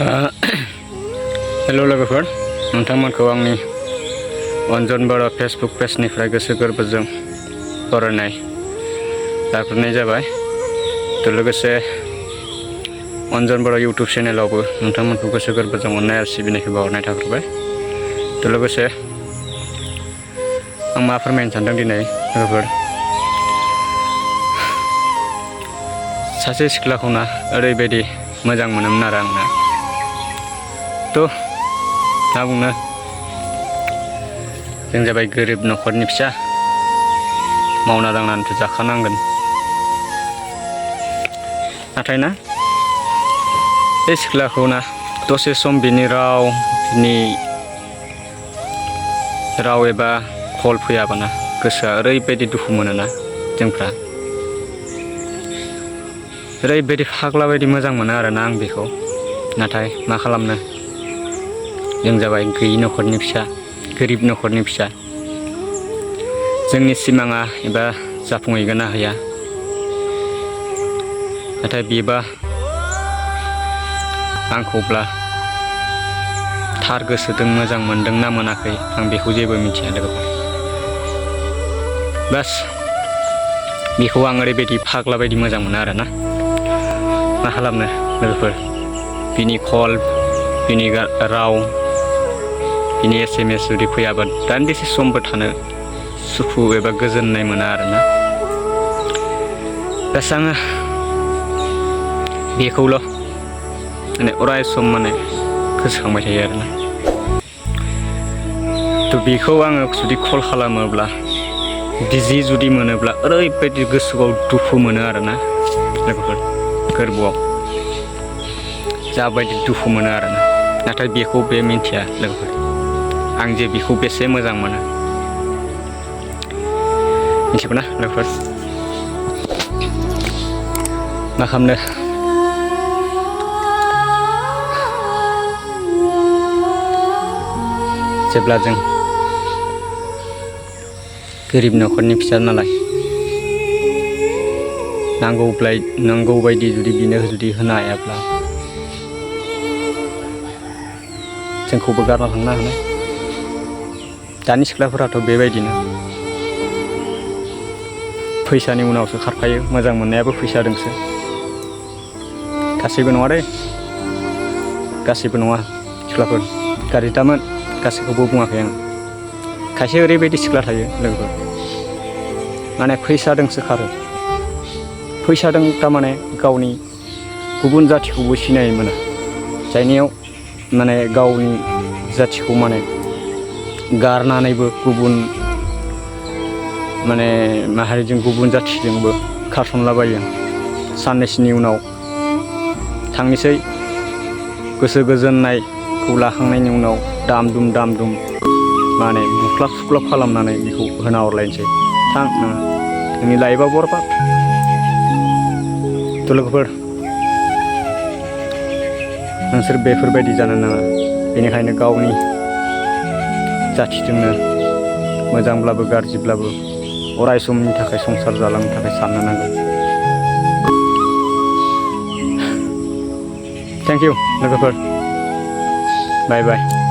Hello लोगोफोर, नोंथांमोनखौ आंनि अन्जन बर' Facebook पेजनिफ्राय गोसो गोरबोजों बरायनाय लाग्रोनाय जाबाय। लोगोसे अन्जन बर' इउटुब चेनेलावबो नोंथांमोनखौ गोसो गोरबोजों अननाय आरो सिबिनायखौ बावहरनाय थाग्रोबाय। लोगोसे आं मा फोरमायनो सानदों दिनै लोगोफोर, सासे सिख्लाखौ ना ओरैबायदि मोजां मोनोमोन आरो आंना। मा बुंनो, जों जाबाय गोरिब न'खरनि फिसा, मावना दांनानैथ' जाखानांगोन। नाथाय ना बे सिख्लाखौ ना दसे सम बिनि राव एबा कल फैयाबाना गोसोआ ओरैबायदि दुखु मोनोना जोंफ्रा। ओरैबायदि फाग्ला बायदि मोजां मोनो आरोना आं बेखौ। नाथाय मा खालामनो, जों जाबाय गैयि न'खरनि फिसा, गोरिब न'खरनि फिसा। जोंनि सिमाङा एबा जाफुंहैगोन ना हैया। नाथाय बिबा आंखौब्ला थार गोसोजों मोजां मोनदों ना मोनाखै आं बेखौ जेबो मिथिया लोगोफोर। बास बेखौ आं ओरैबायदि फाग्ला बायदि मोजां मोनो आरोना। मा खालामनो लोगोफोर, बिनि कल, बिनि राव, बिनि SMS जुदि फैयाबा दान्दिसे समबो थानो सुखु एबा गोजोननाय मोना आरोना। बास आङो बेखौल' अराय सम गोसोखांबाय थायो आरोना। बेखौ आङो जुदि कल खालामोब्ला, बिजि जुदि मोनोब्ला ओरैबायदि गोसोआव दुखु मोनो आरोना लोगोफोर, गोरबोआव जाबायदि दुखु मोनो आरोना। नाथाय बेखौ बे मिन्थिया लोगोफोर, आं जे बेखौ बेसे मोजां मोनो। मिथिगौ ना लोगोफोर, मा खालामनो। जेब्ला जों गोरिब न'खरनि फिसा नालाय, नांगौ बायदि जुदि बिनो जुदि होनो हायाब्ला जोंखौबो गारना थांनो हानाय। दानि सिख्लाफोराथ' बेबायदिनो फैसानि उनावसो खारफायो। मोजां मोननायाबो फैसाजोंसो। गासैबो नङा दे, गासैबो नङा सिख्लाफोर, गाज्रि दामोन, गासैखौबो बुङाखै आं। खायसे ओरैबायदि सिख्ला थायो लोगोफोर, फैसाजोंसो खारो। फैसाजों थारमाने गावनि गुबुन जाथिखौबो सिनाय मोना, जायनियाव गावनि जाथिखौ गारनानैबो गुबुन माहारिजों, गुबुन जाथिजोंबो खारसनलाबायो। साननैसोनि उनाव थांनोसै, गोसो गोजोननायखौ लाखांनायनि उनाव दाम दुम बुख्लाब सुख्लाब खालामनानै बेखौ होना हरलायनोसै। थां नोंनि लाइफआ बरबाद। लोगोफोर, नोंसोर बेफोरबायदि जानो नाङा। बेनिखायनो गावनि जाथिजोंनो मोजांब्लाबो गाज्रिब्लाबो अराय समनि थाखाय संसार जालांनो थाखाय साननो नांगौ। थेंक इउ लोगोफोर, बाय बाय।